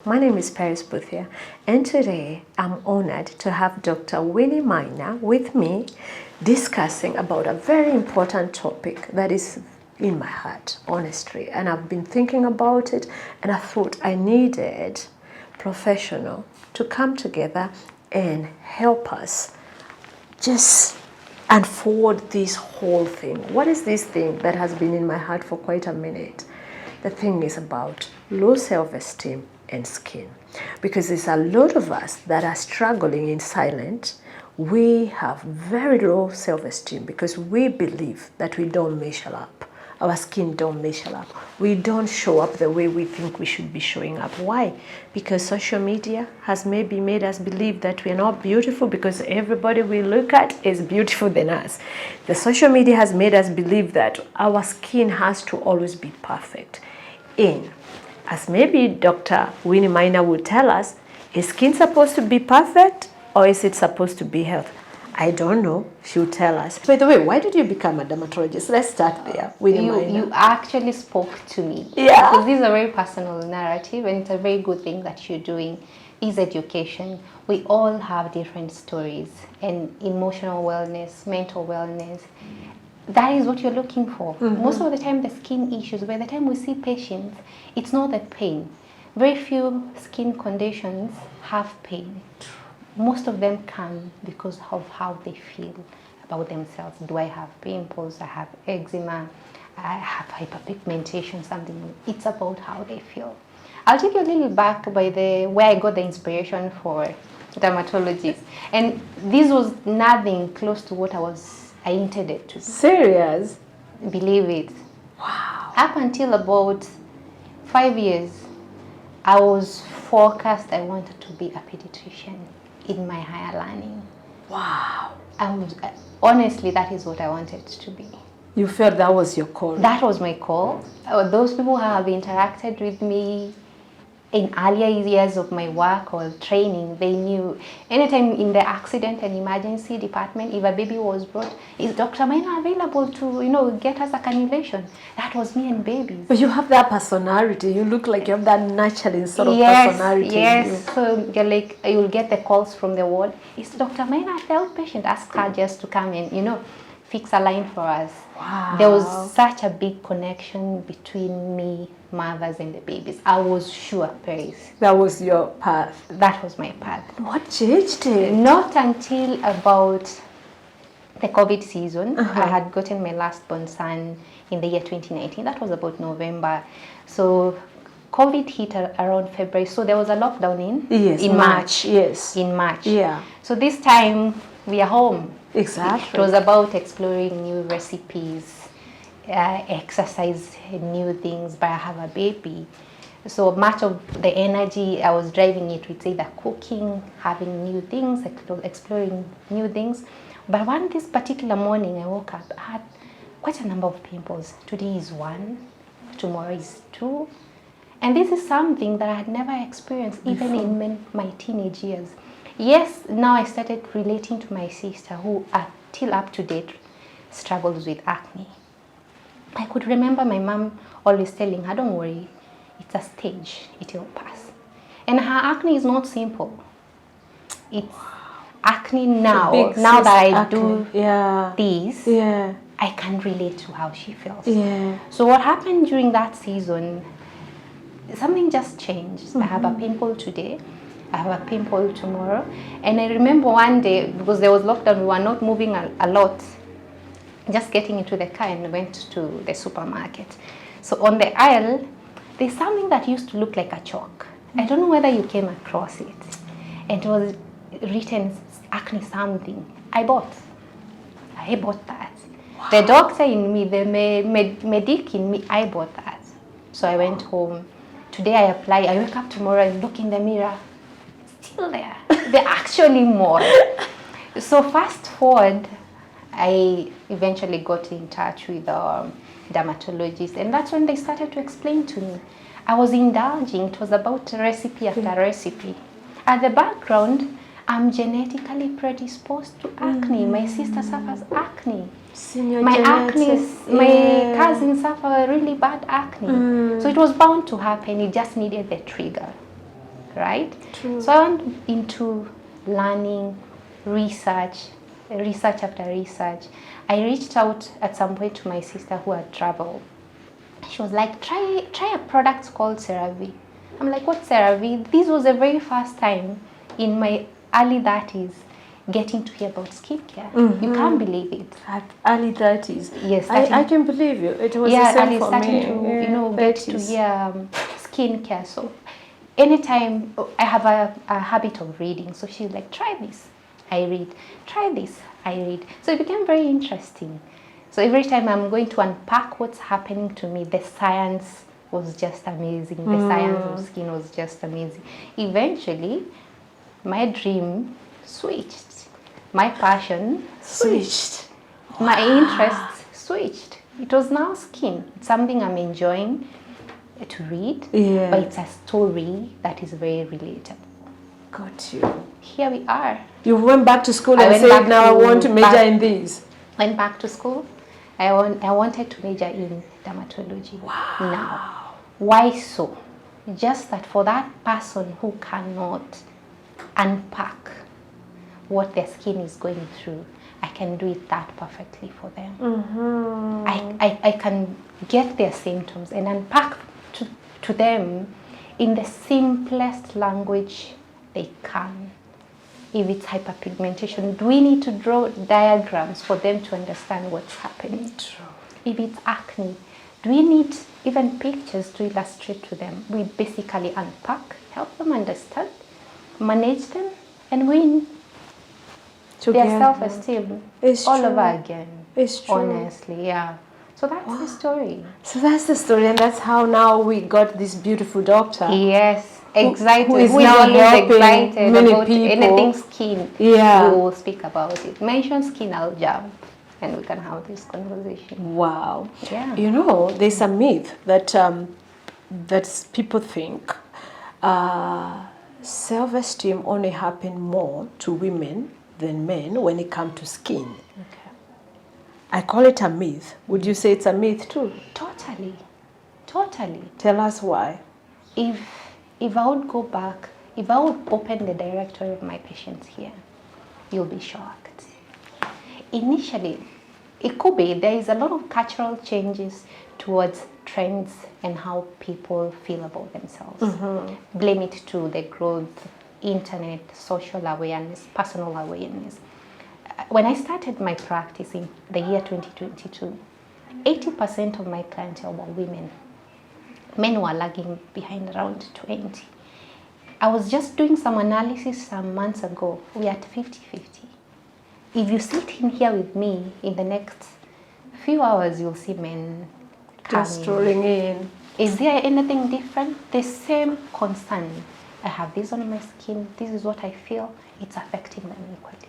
My name is Peris Mbuthia, and today I'm honored to have Dr. Winnie Maina with me discussing about a very important topic that is in my heart, honestly. And I've been thinking about it, and I thought I needed professional to come together and help us just unfold this whole thing. What is this thing that has been in my heart for quite a minute? The thing is about low self-esteem and skin, because there's a lot of us that are struggling in silence. We have very low self-esteem because we believe that we don't measure up. Our skin don't measure up. We don't show up the way we think we should be showing up. Why? Because social media has maybe made us believe that we're not beautiful because everybody we look at is beautiful than us. The social media has made us believe that our skin has to always be perfect. As maybe Dr. Winnie Maina would tell us, is skin supposed to be perfect or is it supposed to be healthy? I don't know. She'll tell us. By the way, why did you become a dermatologist? Let's start there. Winnie Maina. You actually spoke to me. Yeah. Because this is a very personal narrative and it's a very good thing that you're doing. Is education. We all have different stories and emotional wellness, mental wellness. That is what you're looking for. Most of the time, the skin issues, by the time we see patients, it's not the pain. Very few skin conditions have pain. Most of them come because of how they feel about themselves. Do I have pimples? I have eczema. I have hyperpigmentation, something. It's about how they feel. I'll take you a little back by where I got the inspiration for dermatologist. And this was nothing close to what I intended to do. Serious? Believe it. Wow. Up until about 5 years, I was forecast I wanted to be a pediatrician in my higher learning. Wow. Honestly, that is what I wanted to be. You felt that was your call? That was my call. Those people who have interacted with me in earlier years of my work or training, they knew anytime in the accident and emergency department, if a baby was brought, is Dr. Maina available to, get us a cannulation? That was me and babies. But you have that personality. You look like you have that nurturing sort of personality. Yes, so you'll get the calls from the ward. Is Dr. Maina the outpatient? Ask her just to come and, fix a line for us. Wow. There was such a big connection between me, mothers, and the babies. I was sure, Peris. That was your path. That was my path. What changed it? Not until about the COVID season. I had gotten my last born son in the year 2019. That was about November. So COVID hit around February. So there was a lockdown in March. Yes. In March. Yeah. So this time we are home. Exactly. It was about exploring new recipes, exercise new things, but I have a baby. So much of the energy I was driving it with either cooking, having new things, exploring new things. But this particular morning I woke up, I had quite a number of pimples. Today is 1, tomorrow is 2. And this is something that I had never experienced even in my teenage years. Yes, now I started relating to my sister who, till up to date, struggles with acne. I could remember my mom always telling her, don't worry, it's a stage, it will pass. And her acne is not simple. It's acne now. Now that I do this, I can relate to how she feels. Yeah. So what happened during that season, something just changed. I have a pimple today. I have a pimple tomorrow. And I remember one day, because there was lockdown, we were not moving a lot, just getting into the car and went to the supermarket. So on the aisle, there's something that used to look like a chalk. I don't know whether you came across it. And it was written acne something. I bought that. Wow. The doctor in me, the medic in me, I bought that. So I went home. Today I apply. I wake up tomorrow and look in the mirror. Still there. They're actually more. So fast forward, I eventually got in touch with a dermatologist, and that's when they started to explain to me. I was indulging. It was about recipe after recipe. At the background, I'm genetically predisposed to acne. My sister suffers acne. My cousins suffer really bad acne. So it was bound to happen. It just needed the trigger. right? True. So I went into learning, research after research. I reached out at some point to my sister who had traveled. She was like, try a product called CeraVe. I'm like, what's CeraVe? This was the very first time in my early 30s getting to hear about skincare. You can't believe it. At early 30s. Yes, I can believe you. It was the same for starting me. to get to hear skincare. So anytime I have a habit of reading, so she's like, try this, I read. Try this, I read. So it became very interesting. So every time I'm going to unpack what's happening to me, the science was just amazing. The science of skin was just amazing. Eventually, my dream switched. My passion switched. My interest switched. It was now skin. It's something I'm enjoying to read, but it's a story that is very relatable. Got you. Here we are. You went back to school and said, now I want to major in these. Went back to school. I wanted to major in dermatology. Wow. Now, why so? Just that for that person who cannot unpack what their skin is going through, I can do it that perfectly for them. I can get their symptoms and unpack to them in the simplest language they can. If it's hyperpigmentation, do we need to draw diagrams for them to understand what's happening? True. If it's acne, do we need even pictures to illustrate to them? We basically unpack, help them understand, manage them, and win their self-esteem all over again. It's true. Honestly, yeah. So that's the story. So that's the story, and that's how now we got this beautiful doctor. Yes, excited. Who is now always excited many about people. anything skin. Yeah. We will speak about it. Mention skin, I'll jump, and we can have this conversation. Wow. Yeah. You know, there's a myth that that people think self-esteem only happen more to women than men when it comes to skin. Okay. I call it a myth. Would you say it's a myth too? Totally. Tell us why. If I would go back, if I would open the directory of my patients here, you'll be shocked. Initially, it could be there is a lot of cultural changes towards trends and how people feel about themselves. Blame it to the growth, internet, social awareness, personal awareness. When I started my practice in the year 2022, 80% of my clientele were women. Men were lagging behind around 20. I was just doing some analysis some months ago. We are at 50-50. If you sit in here with me in the next few hours, you'll see men Just strolling in. Is there anything different? The same concern. I have this on my skin. This is what I feel. It's affecting them equally.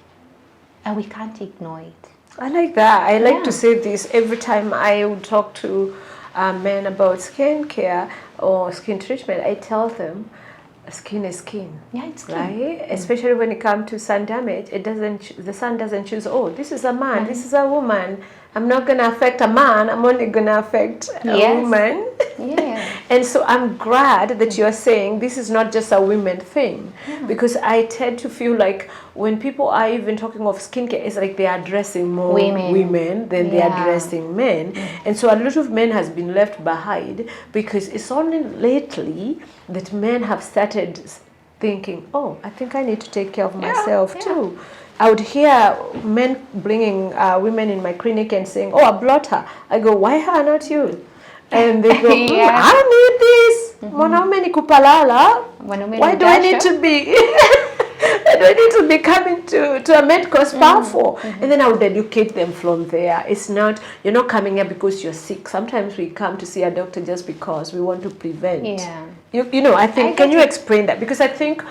And we can't ignore it. I like that. I like to say this every time I would talk to men about skin care or skin treatment. I tell them, skin is skin. Yeah, it's skin. Right? Especially when it comes to sun damage, the sun doesn't choose, oh, this is a man, this is a woman. I'm not going to affect a man, I'm only going to affect a woman. Yeah. And so I'm glad that you're saying this is not just a women thing, because I tend to feel like when people are even talking of skincare, it's like they're addressing more women than they're addressing men. And so a lot of men has been left behind, because it's only lately that men have started thinking, oh, I think I need to take care of myself too. I would hear men bringing women in my clinic and saying, oh, a blotter. I go, why her, not you? And they go, I need this. Mwanaume ni kupalala. Why do I need to be? Why do I need to be coming to a medical spa for? And then I would educate them from there. It's not, you're not coming here because you're sick. Sometimes we come to see a doctor just because we want to prevent. Yeah. You know, I think, can you explain that? Because I think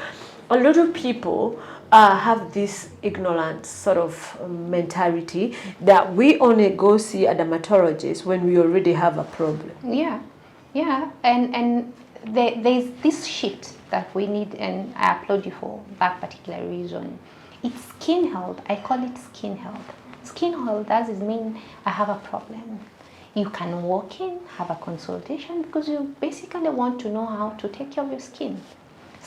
a lot of people have this ignorant sort of mentality that we only go see a dermatologist when we already have a problem. Yeah, and there's this shift that we need, and I applaud you for that particular reason. It's skin health. I call it skin health. Skin health does mean I have a problem. You can walk in, have a consultation, because you basically want to know how to take care of your skin.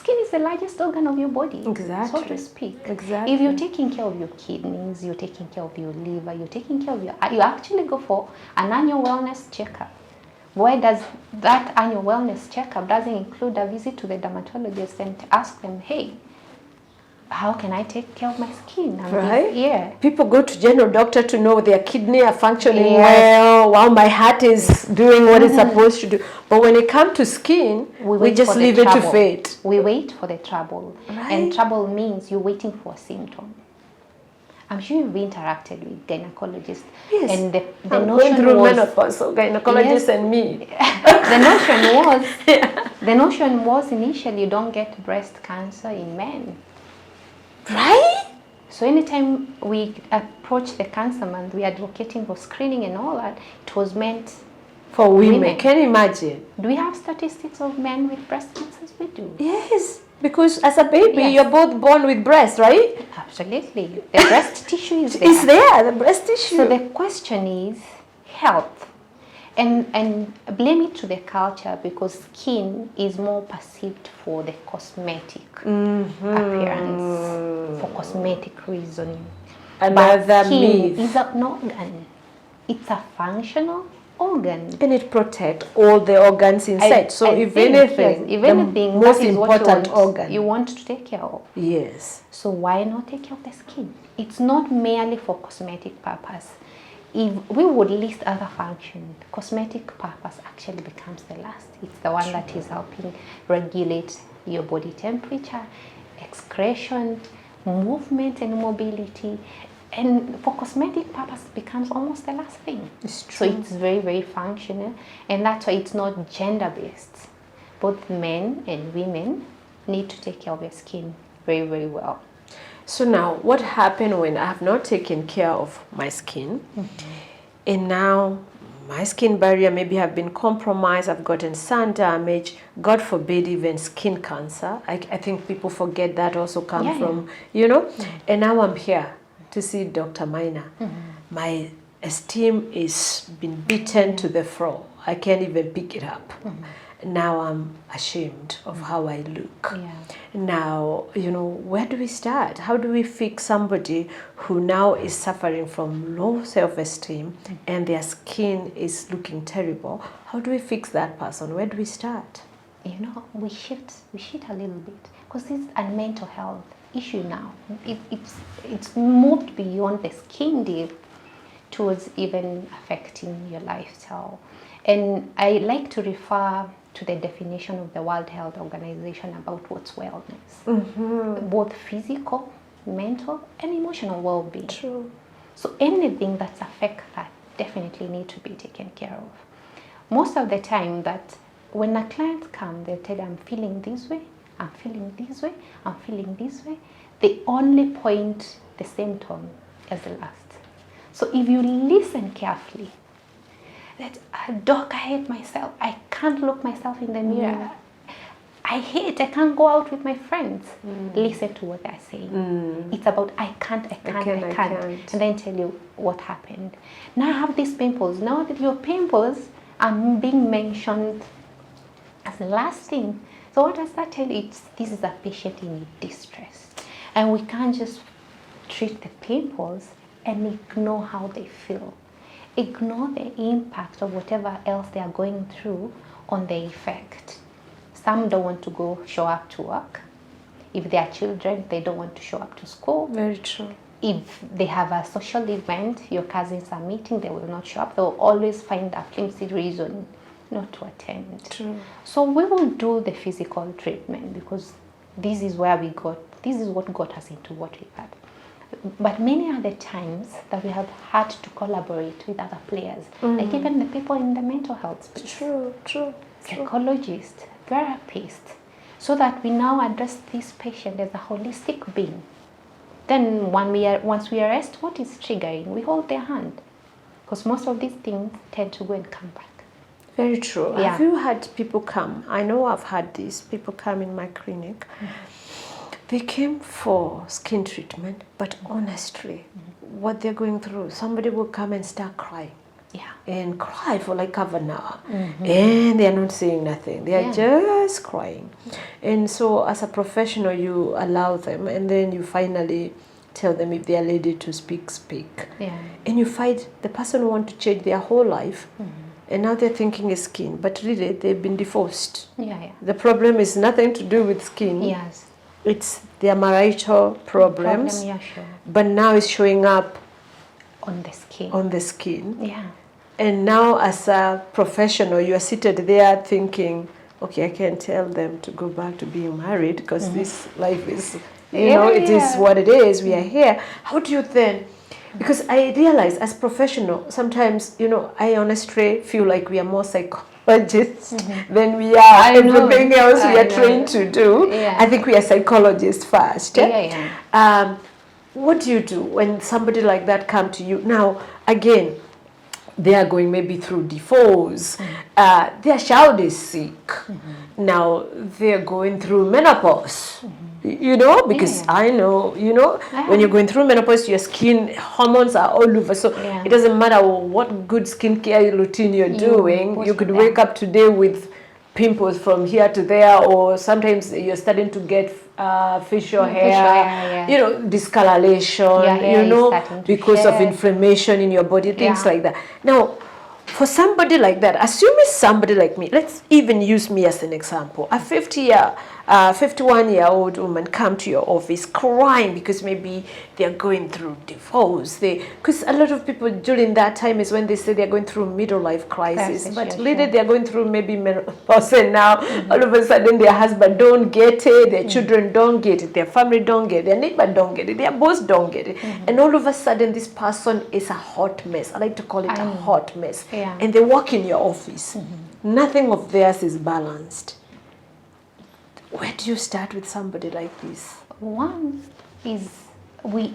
Skin is the largest organ of your body, Exactly. so to speak. Exactly. If you're taking care of your kidneys, you're taking care of your liver, you're taking care of your... You actually go for an annual wellness checkup. Why does that annual wellness checkup doesn't include a visit to the dermatologist and to ask them, hey, how can I take care of my skin? Right? Yeah. People go to general doctor to know their kidney are functioning Yes. well, while my heart is doing what it's supposed to do. But when it comes to skin, we just leave it to fate. We wait for the trouble. Right. And trouble means you're waiting for a symptom. I'm sure you've interacted with gynecologists. Yes. And the I'm notion going through was... menopause, so gynecologist and me. The notion was initially you don't get breast cancer in men. Right? So anytime we approach the cancer month, we are advocating for screening and all that, it was meant For women. Can you imagine? Do we have statistics of men with breast cancers? We do. Yes. Because as a baby, Yes. you're both born with breast, right? Absolutely. The breast tissue is there. It's there, the breast tissue. So the question is health. And blame it to the culture, because skin is more perceived for the cosmetic appearance, for cosmetic reasoning. Another But skin myth. is an organ. It's a functional organ. And it protects all the organs inside. So if anything, yes, if the anything, most that is what important organ. you want to take care of. Yes. So why not take care of the skin? It's not merely for cosmetic purpose. If we would list other functions, cosmetic purpose actually becomes the last. It's the one that is helping regulate your body temperature, excretion, movement and mobility. And for cosmetic purpose, it becomes almost the last thing. It's So true. it's very, very functional. And that's why it's not gender-based. Both men and women need to take care of their skin very, very well. So now, what happened when I have not taken care of my skin, and now my skin barrier maybe have been compromised, I've gotten sun damage, God forbid even skin cancer. I think people forget that also come from, you know, and now I'm here to see Dr. Maina. My esteem is been beaten to the floor. I can't even pick it up. Now I'm ashamed of how I look. Yeah. Now, you know, where do we start? How do we fix somebody who now is suffering from low self-esteem and their skin is looking terrible? How do we fix that person? Where do we start? You know, we shift a little bit, because it's a mental health issue now. It's moved beyond the skin deep towards even affecting your lifestyle. And I like to refer to the definition of the World Health Organization about what's wellness. Both physical, mental, and emotional well-being. True. So anything that's affect that definitely need to be taken care of. Most of the time that when a client comes, they'll tell you, I'm feeling this way, I'm feeling this way, I'm feeling this way. They only point the symptom as the last. So if you listen carefully, that, doc, I hate myself. I can't look myself in the mirror. I can't go out with my friends. Listen to what they're saying. It's about, I can't. And then tell you what happened. Now I have these pimples. Now that your pimples are being mentioned as the last thing. So what does that tell you? This is a patient in distress. And we can't just treat the pimples and ignore how they feel. Ignore the impact of whatever else they are going through on the effect. Some don't want to show up to work. If they are children, they don't want to show up to school. Very true. If they have a social event, your cousins are meeting, they will not show up. They will always find a flimsy reason not to attend. True. So we will do the physical treatment, because this is what got us into what we had. But many other times that we have had to collaborate with other players, like even the people in the mental health space. True. Psychologists, therapists, so that we now address this patient as a holistic being. Then once we arrest what is triggering, we hold their hand, because most of these things tend to go and come back. Very true. Yeah. Have you had people come? I know I've had these people come in my clinic. They came for skin treatment, but honestly, what they're going through, somebody will come and start crying. Yeah. and cry for like half an hour, and they are not saying nothing. They are just crying. And so as a professional, you allow them, and then you finally tell them if they are ready to speak. Yeah. And you find the person want to change their whole life, and now they're thinking is skin, but really they've been divorced. Yeah. The problem is nothing to do with skin. Yes. It's their marital problems, Yeah, sure. but now it's showing up On the skin. on the skin. Yeah. And now as a professional, you are seated there thinking, okay, I can tell them to go back to being married because this life is, you know, it is what it is. We are here. How do you then? Because I realize as professional, sometimes, you know, I honestly feel like we are more psychologists than we are everything else we are trained to do. Yeah. I think we are psychologists first. Yeah. What do you do when somebody like that come to you? Now, again, they are going maybe through divorce, their child is sick, now they're going through menopause, you know, because I know, you know, when you're going through menopause, your skin hormones are all over, so it doesn't matter what good skincare routine you're doing, you could wake up today with pimples from here to there, or sometimes you're starting to get facial hair, you know, discoloration, you know, because of inflammation in your body, things like that. Now, for somebody like that, assuming somebody like me, let's even use me as an example, a 51-year-old woman come to your office crying because maybe they're going through divorce. Because a lot of people during that time is when they say they're going through middle life crisis, but later they're going through maybe menopause, and now all of a sudden their husband don't get it, their children don't get it, their family don't get it, their neighbor don't get it, their boss don't get it, and all of a sudden this person is a hot mess. I like to call it a hot mess. And they walk in your office, nothing of theirs is balanced. Where do you start with somebody like this? One is we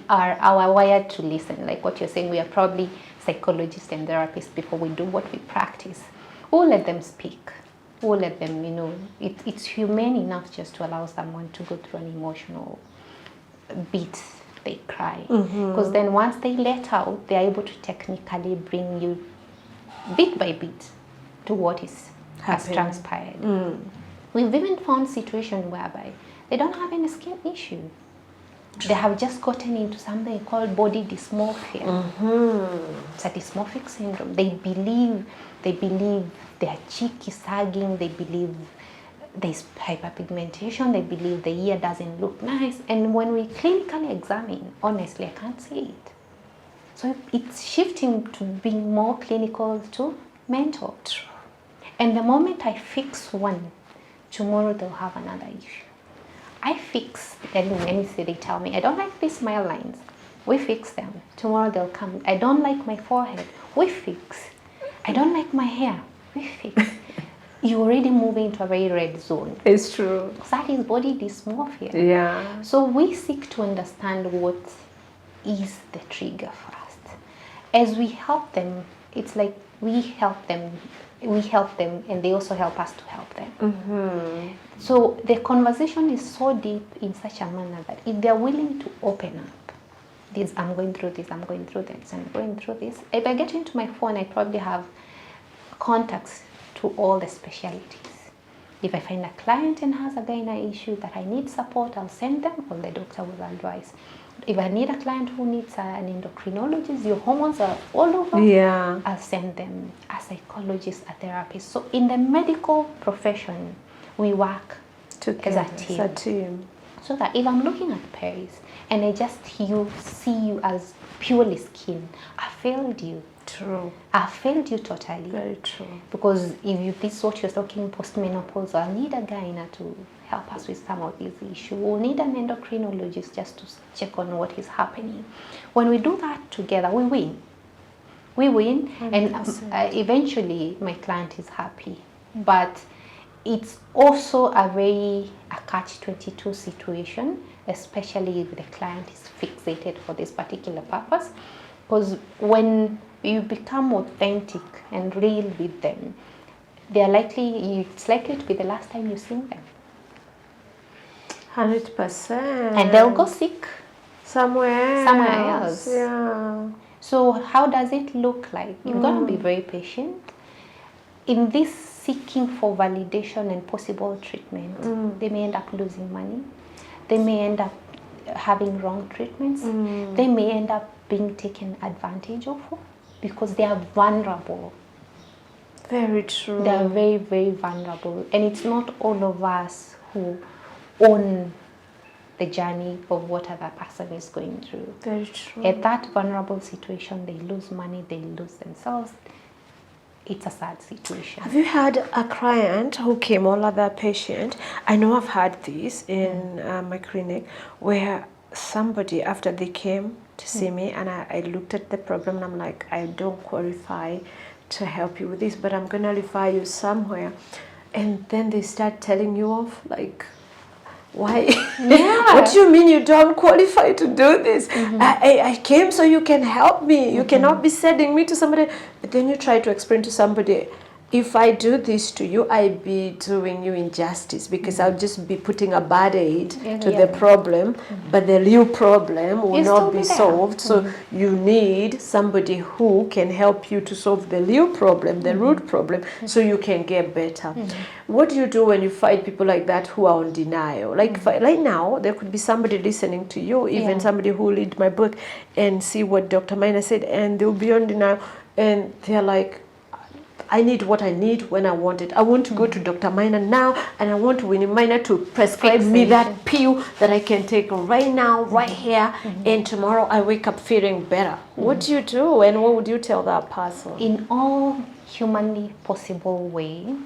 are wired to listen. Like what you're saying, we are probably psychologists and therapists before we do what we practice. We'll let them speak. We'll let them, you know, it's humane enough just to allow someone to go through an emotional beat. They cry. Because then once they let out, they're able to technically bring you bit by bit to what has transpired. We've even found situations whereby they don't have any skin issue. They have just gotten into something called body dysmorphia. It's a dysmorphic syndrome. They believe their cheek is sagging. They believe there's hyperpigmentation. They believe the ear doesn't look nice. And when we clinically examine, honestly, I can't see it. So it's shifting to being more clinical to mental. And the moment I fix one, tomorrow they'll have another issue. I fix, let me say, they tell me, I don't like these smile lines. We fix them. Tomorrow they'll come. I don't like my forehead. We fix. I don't like my hair. We fix. You're already moving into a very red zone. It's true. That is body dysmorphia. Yeah. So we seek to understand what is the trigger first. As we help them, it's like we help them and they also help us to help them. So the conversation is so deep in such a manner that if they're willing to open up, this, I'm going through this, I'm going through this, I'm going through this. If I get into my phone, I probably have contacts to all the specialties. If I find a client and has a gynae issue that I need support, I'll send them, or the doctor will advise. If I need a client who needs an endocrinologist, your hormones are all over, I'll send them a psychologist, a therapist. So in the medical profession, we work together as a team. So that if I'm looking at Peris and I just see you as purely skin, I failed you. True. I failed you totally. Very true. Because if this is what you're talking postmenopause, I'll need a gyna to help us with some of these issues. We'll need an endocrinologist just to check on what is happening. When we do that together, we win. We win, 100%. And eventually my client is happy. But it's also a catch-22 situation, especially if the client is fixated for this particular purpose. Because when you become authentic and real with them, it's likely to be the last time you see them. 100%. And they'll go sick somewhere else. Yeah. So how does it look like? You're going to be very patient. In this seeking for validation and possible treatment, they may end up losing money. They may end up having wrong treatments. They may end up being taken advantage of because they are vulnerable. Very true. They are very, very vulnerable. And it's not all of us who own the journey of what other person is going through. Very true. At that vulnerable situation, they lose money, they lose themselves. It's a sad situation. Have you had a client who came, or other patient? I know I've had this in my clinic, where somebody, after they came to see me, and I looked at the problem, and I'm like, I don't qualify to help you with this, but I'm going to refer you somewhere. And then they start telling you off, like, why? Yeah. What do you mean you don't qualify to do this? I came so you can help me. You cannot be sending me to somebody. But then you try to explain to somebody, if I do this to you, I be doing you injustice, because I'll just be putting a bad aid to the problem, but the real problem will not be solved. So you need somebody who can help you to solve the real problem, the root problem, so you can get better. What do you do when you find people like that who are on denial? Like right now, there could be somebody listening to you, even somebody who read my book and see what Dr. Maina said, and they'll be on denial, and they're like, I need what I need when I want it. I want to go to Dr. Maina now, and I want Winnie Maina to prescribe me that pill that I can take right now, right here, and tomorrow I wake up feeling better. What do you do, and what would you tell that person? In all humanly possible way,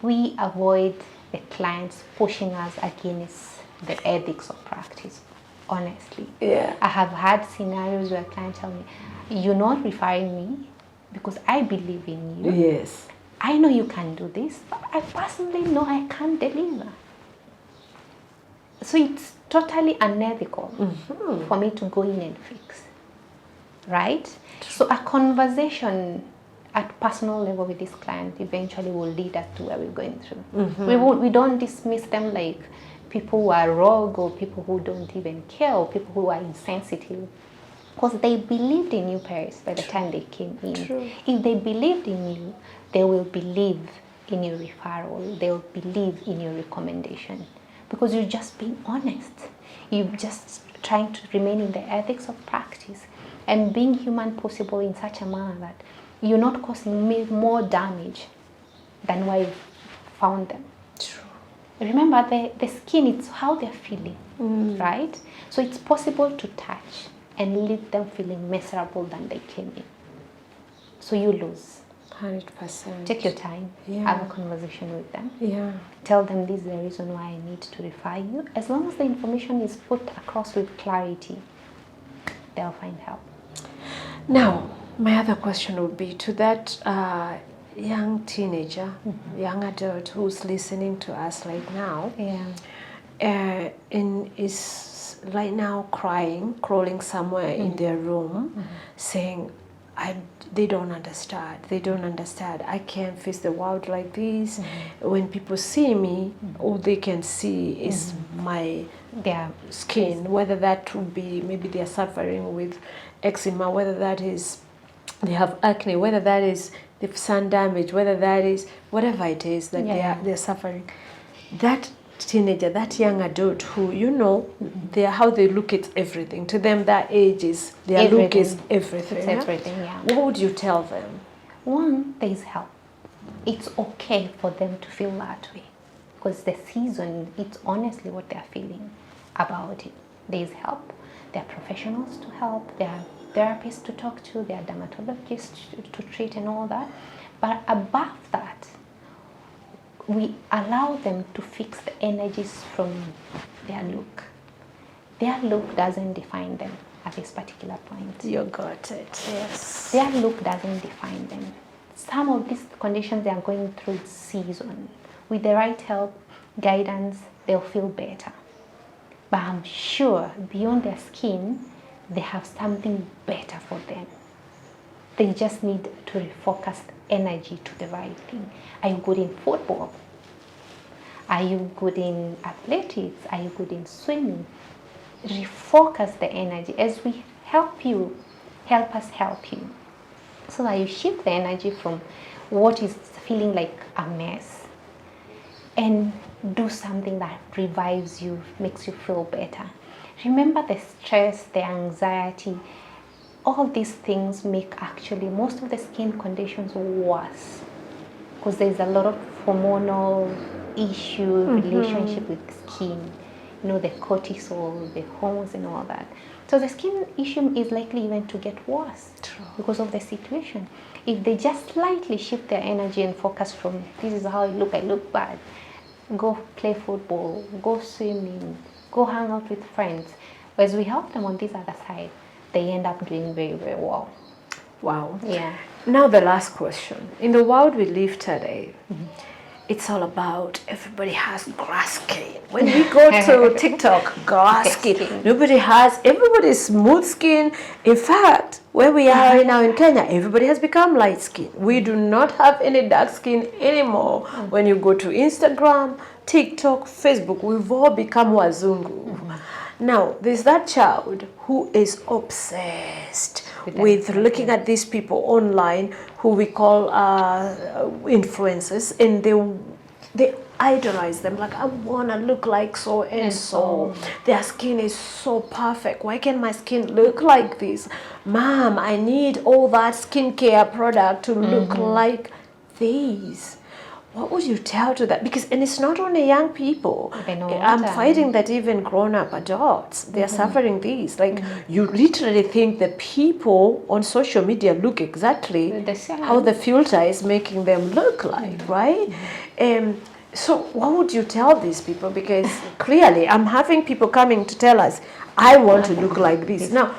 we avoid the clients pushing us against the ethics of practice, honestly. Yeah. I have had scenarios where clients tell me, you're not referring me because I believe in you. Yes. I know you can do this, but I personally know I can't deliver. So it's totally unethical for me to go in and fix, right? So a conversation at personal level with this client eventually will lead us to where we're going through. We don't dismiss them like people who are rogue or people who don't even care or people who are insensitive. Because they believed in you, Peris, by the time they came in. True. If they believed in you, they will believe in your referral. They will believe in your recommendation. Because you're just being honest. You're just trying to remain in the ethics of practice and being human possible in such a manner that you're not causing me more damage than why you found them. True. Remember, the skin, it's how they're feeling, right? So it's possible to touch and leave them feeling miserable than they came in. So you lose. 100%. Take your time, have a conversation with them. Yeah. Tell them this is the reason why I need to refer you. As long as the information is put across with clarity, they'll find help. Now, my other question would be to that young teenager, young adult who's listening to us right now, and is right now crying, crawling somewhere in their room, saying, they don't understand. They don't understand. I can't face the world like this. When people see me, all they can see is my skin, whether that would be maybe they are suffering with eczema, whether that is they have acne, whether that is the sun damage, whether that is whatever it is that they're suffering. That teenager, that young adult who, you know, how they look at everything. To them, that age is, their look is everything. It's everything, What would you tell them? One, there is help. It's okay for them to feel that way. Because the season, it's honestly what they're feeling about it. There is help. There are professionals to help. There are therapists to talk to. There are dermatologists to treat and all that. But above that, we allow them to fix the energies from their look. Their look doesn't define them at this particular point. You got it. Yes. Their look doesn't define them. Some of these conditions they are going through season. With the right help, guidance, they'll feel better. But I'm sure beyond their skin, they have something better for them. They just need to refocus energy to the right thing. Are you good in football? Are you good in athletics? Are you good in swimming? Refocus the energy as we help help us help you. So that you shift the energy from what is feeling like a mess and do something that revives you, makes you feel better. Remember, the stress, the anxiety, all these things make actually most of the skin conditions worse, because there's a lot of hormonal issue, relationship with skin, you know, the cortisol, the hormones and all that. So the skin issue is likely even to get worse. True. Because of the situation. If they just slightly shift their energy and focus from, this is how I look bad, go play football, go swimming, go hang out with friends. Whereas we help them on this other side, they end up doing very, very well. Wow. Yeah. Now the last question. In the world we live today, it's all about everybody has grass skin. When we go to TikTok, grass skin. Nobody has, everybody's smooth skin. In fact, where we are right now in Kenya, everybody has become light skin. We do not have any dark skin anymore. When you go to Instagram, TikTok, Facebook, we've all become wazungu. Now, there's that child who is obsessed with looking at these people online who we call influencers, and they idolize them, like, I want to look like so and so. Their skin is so perfect. Why can't my skin look like this? Mom, I need all that skincare product to look like this. What would you tell to that? Because, and it's not only young people. I'm finding that even grown-up adults, they're suffering these. Like, you literally think the people on social media look exactly how the filter is making them look like, right? So what would you tell these people? Because clearly I'm having people coming to tell us, I want to look like this. Now,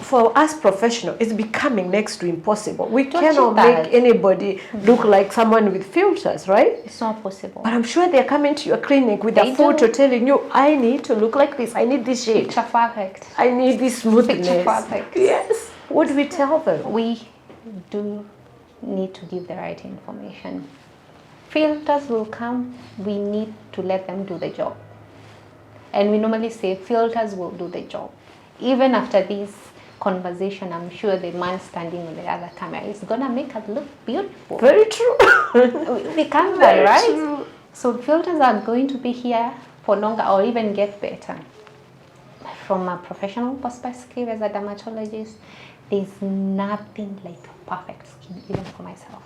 for us professionals, it's becoming next to impossible. We cannot make anybody look like someone with filters, right? It's not possible. But I'm sure they're coming to your clinic with a photo telling you, I need to look like this. I need this shade. Picture perfect. I need this smoothness. Picture perfect. Yes. What do we tell them? We do need to give the right information. Filters will come. We need to let them do the job. And we normally say filters will do the job. Even after this conversation, I'm sure the man standing on the other camera is gonna make us look beautiful. Very true. We can't lie, right? True. So filters are going to be here for longer or even get better. From a professional perspective as a dermatologist, there's nothing like perfect skin, even for myself.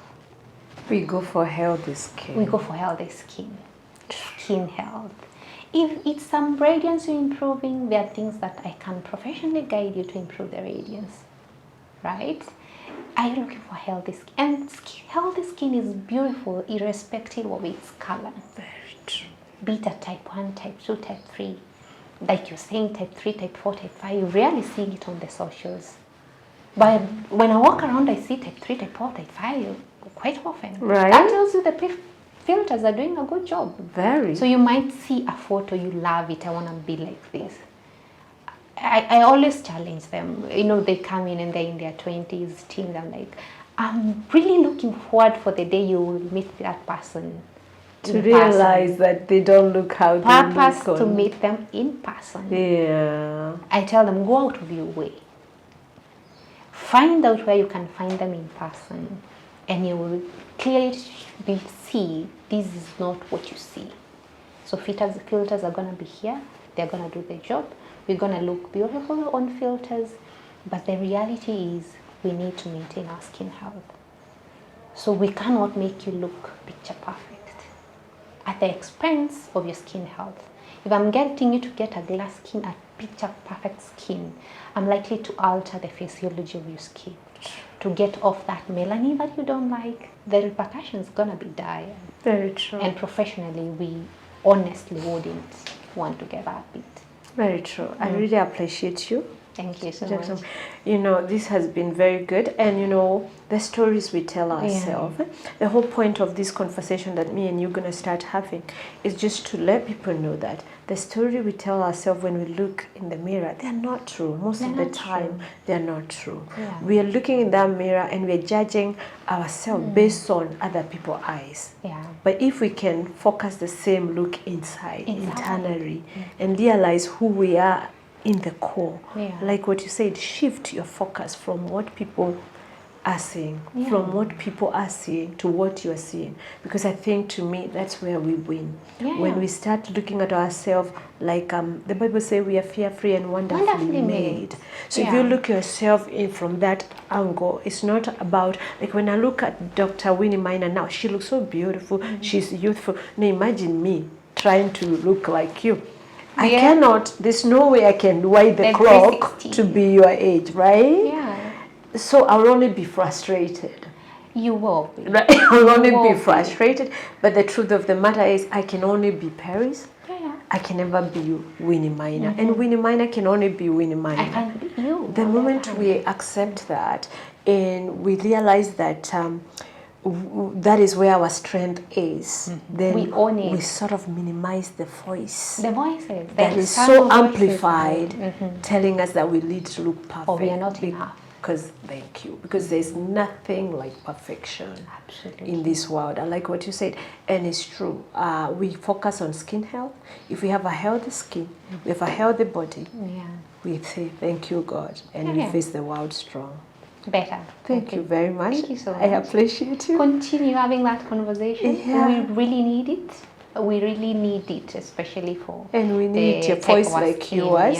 We go for healthy skin. We go for healthy skin. Skin health. If it's some radiance you're improving, there are things that I can professionally guide you to improve the radiance, right? Are you looking for healthy skin? And healthy skin is beautiful irrespective of its color. Very true. Be it a type 1, type 2, type 3. Like you're saying type 3, type 4, type 5, you rarely see it on the socials. But when I walk around, I see type 3, type 4, type 5 quite often. Right. That tells you the filters are doing a good job. Very. So you might see a photo, you love it, I want to be like this. I always challenge them. You know, they come in and they're in their 20s, teens. I'm like, I'm really looking forward for the day you will meet that person. To realize that they don't look how they look. Purpose to meet them in person. Yeah. I tell them, go out of your way. Find out where you can find them in person. And you will clearly see this is not what you see. So filters are going to be here. They're going to do the job. We're going to look beautiful on filters. But the reality is we need to maintain our skin health. So we cannot make you look picture perfect at the expense of your skin health. If I'm getting you to get a glass skin, a picture perfect skin, I'm likely to alter the physiology of your skin. To get off that melanin that you don't like, the repercussions gonna be dire. Very true. And professionally, we honestly wouldn't want to get that bit. Very true. I really appreciate you. Thank you so much. You know, this has been very good. And, you know, the stories we tell ourselves, the whole point of this conversation that me and you are going to start having is just to let people know that the story we tell ourselves when we look in the mirror, they're not true. Most of the time, they're not true. Yeah. We are looking in that mirror and we're judging ourselves based on other people's eyes. Yeah. But if we can focus the same look internally, and realize who we are in the core. Yeah. Like what you said, shift your focus from what people are seeing, Yeah. from what people are seeing to what you are seeing. Because I think, to me, that's where we win. Yeah. When we start looking at ourselves, like the Bible says, we are fearfully and wonderfully made. So if you look yourself in from that angle, it's not about, like when I look at Dr. Winnie Maina now, she looks so beautiful, she's youthful. Now imagine me trying to look like you. I cannot, there's no way I can wind the clock to be your age, right? Yeah. So I'll only be frustrated. You will be. Right? I'll only be frustrated. But the truth of the matter is, I can only be Peris. Yeah. I can never be Winnie Maina. And Winnie Maina can only be Winnie Maina. I can be you. The moment we accept that and we realize that that is where our strength is, then we own it. We sort of minimize the voice. The voices. That is so amplified, telling us that we need to look perfect. Or we are not enough. Because, thank you, because there's nothing like perfection. Absolutely. In this world. I like what you said, and it's true. We focus on skin health. If we have a healthy skin, we have a healthy body, we say thank you, God, and we face the world strong. Better. Thank you very much. Thank you so much. I appreciate you. Continue having that conversation. Yeah. We really need it. We really need it, especially for and we need a voice like yours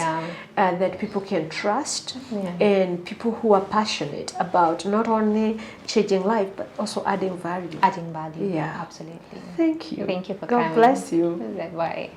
that people can trust, and people who are passionate about not only changing life but also adding value. Adding value. Yeah, absolutely. Thank you. Thank you for coming. God bless you. Bye.